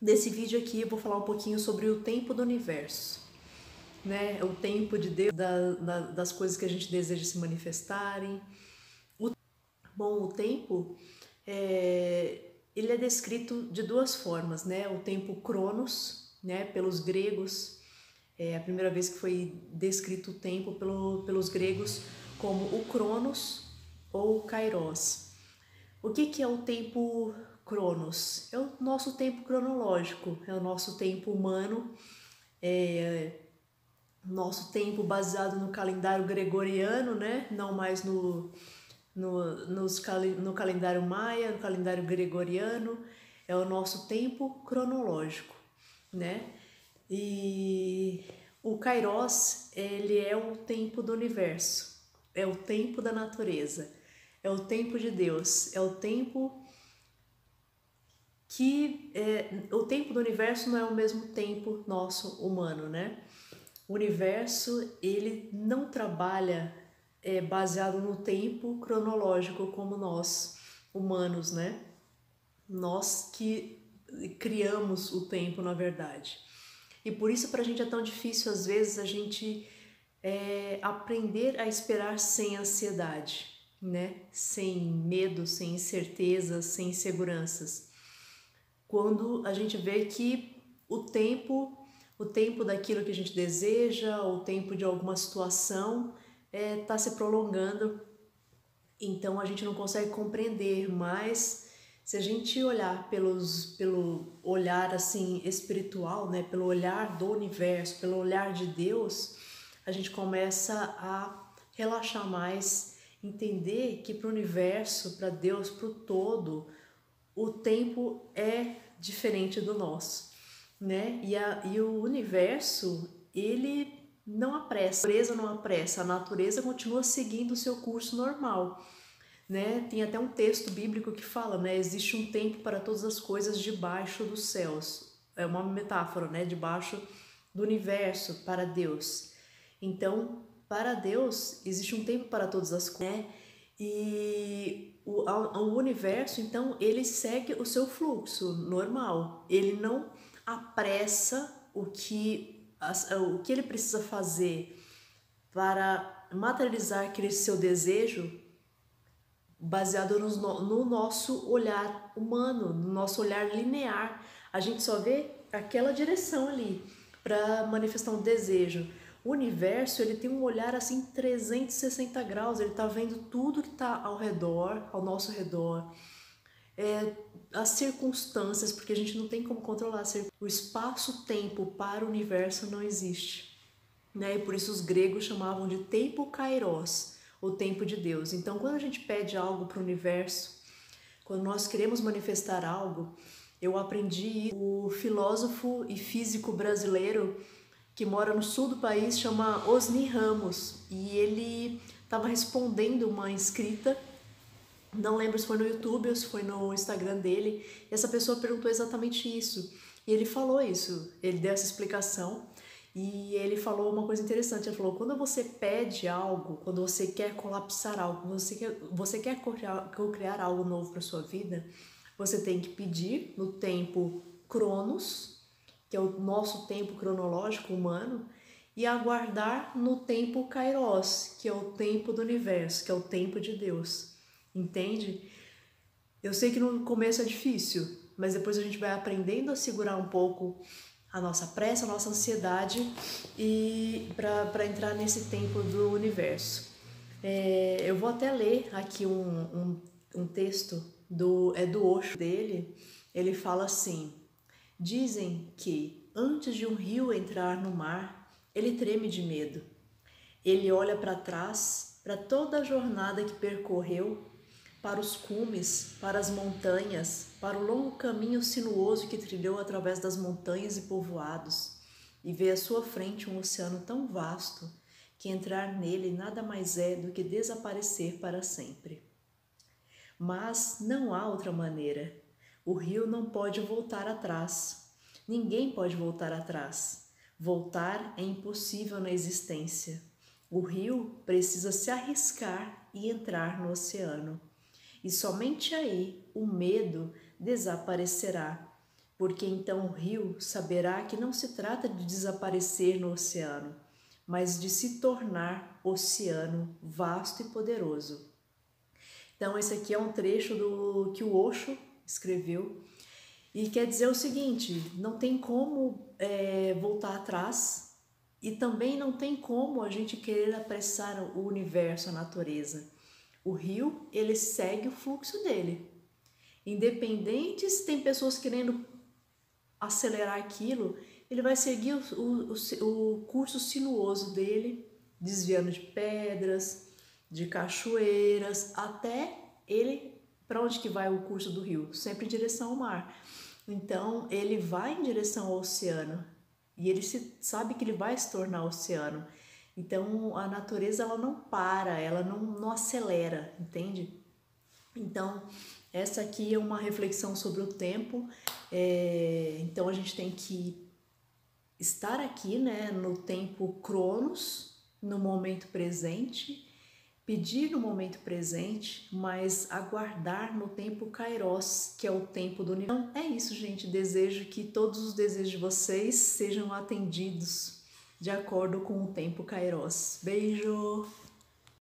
Nesse vídeo aqui eu vou falar um pouquinho sobre o tempo do universo, né? O tempo de Deus, das coisas que a gente deseja se manifestarem. Bom, o tempo, ele é descrito de duas formas, né? O tempo Cronos, né? Pelos gregos, é a primeira vez que foi descrito o tempo pelos gregos como o Cronos ou o Kairos. O que é o tempo Cronos? É o nosso tempo cronológico, é o nosso tempo humano, nosso tempo baseado no calendário gregoriano, né? Não mais no calendário maia, no calendário gregoriano, é o nosso tempo cronológico, né? E o Kairos, ele é o tempo do universo, é o tempo da natureza, é o tempo de Deus, é o tempo o tempo do universo não é o mesmo tempo nosso humano, né? O universo, ele não trabalha baseado no tempo cronológico como nós, humanos, né? Nós que criamos o tempo, na verdade. E por isso pra gente é tão difícil, às vezes, a gente aprender a esperar sem ansiedade, né? Sem medo, sem incertezas, sem inseguranças. Quando a gente vê que o tempo daquilo que a gente deseja, o tempo de alguma situação está se prolongando, então a gente não consegue compreender, mas se a gente olhar pelo olhar assim espiritual, né, pelo olhar do universo, pelo olhar de Deus, a gente começa a relaxar mais, entender que para o universo, para Deus, para o todo, o tempo é diferente do nosso, né? E o universo, ele não apressa, a natureza não apressa, a natureza continua seguindo o seu curso normal, né? Tem até um texto bíblico que fala, né? Existe um tempo para todas as coisas debaixo dos céus. É uma metáfora, né? Debaixo do universo, para Deus. Então, para Deus, existe um tempo para todas as coisas, né? E o universo, então, ele segue o seu fluxo normal. Ele não apressa o que ele precisa fazer para materializar aquele seu desejo baseado no nosso olhar humano, no nosso olhar linear. A gente só vê aquela direção ali para manifestar um desejo. O universo, ele tem um olhar assim 360 graus, ele está vendo tudo que está ao redor, ao nosso redor, as circunstâncias, porque a gente não tem como controlar. O espaço-tempo para o universo não existe, né? E por isso os gregos chamavam de tempo kairos, o tempo de Deus. Então, quando a gente pede algo para o universo, quando nós queremos manifestar algo, eu aprendi, o filósofo e físico brasileiro que mora no sul do país chama Osni Ramos, e ele estava respondendo uma inscrita, não lembro se foi no YouTube ou se foi no Instagram dele, e essa pessoa perguntou exatamente isso, e ele falou isso, ele deu essa explicação, e ele falou uma coisa interessante, ele falou, quando você pede algo, quando você quer colapsar algo, você quer criar algo novo para sua vida, você tem que pedir no tempo Cronos, que é o nosso tempo cronológico humano, e aguardar no tempo Kairos, que é o tempo do universo, que é o tempo de Deus. Entende? Eu sei que no começo é difícil, mas depois a gente vai aprendendo a segurar um pouco a nossa pressa, a nossa ansiedade e para entrar nesse tempo do universo. Eu vou até ler aqui um texto do Osho dele. Ele fala assim: dizem que antes de um rio entrar no mar, ele treme de medo. Ele olha para trás, para toda a jornada que percorreu, para os cumes, para as montanhas, para o longo caminho sinuoso que trilhou através das montanhas e povoados, e vê à sua frente um oceano tão vasto que entrar nele nada mais é do que desaparecer para sempre. Mas não há outra maneira. O rio não pode voltar atrás. Ninguém pode voltar atrás. Voltar é impossível na existência. O rio precisa se arriscar e entrar no oceano. E somente aí o medo desaparecerá, porque então o rio saberá que não se trata de desaparecer no oceano, mas de se tornar oceano vasto e poderoso. Então esse aqui é um trecho do que o Osho escreveu e quer dizer o seguinte: não tem como voltar atrás e também não tem como a gente querer apressar o universo, a natureza. O rio, ele segue o fluxo dele. Independente se tem pessoas querendo acelerar aquilo, ele vai seguir o curso sinuoso dele, desviando de pedras, de cachoeiras, até ele, para onde que vai o curso do rio? Sempre em direção ao mar. Então ele vai em direção ao oceano e ele sabe que ele vai se tornar oceano. Então a natureza, ela não para, ela não acelera, entende? Então essa aqui é uma reflexão sobre o tempo. Então a gente tem que estar aqui, né, no tempo Cronos, no momento presente, pedir no momento presente, mas aguardar no tempo Kairos, que é o tempo do universo. Então é isso, gente. Desejo que todos os desejos de vocês sejam atendidos de acordo com o tempo Kairos. Beijo!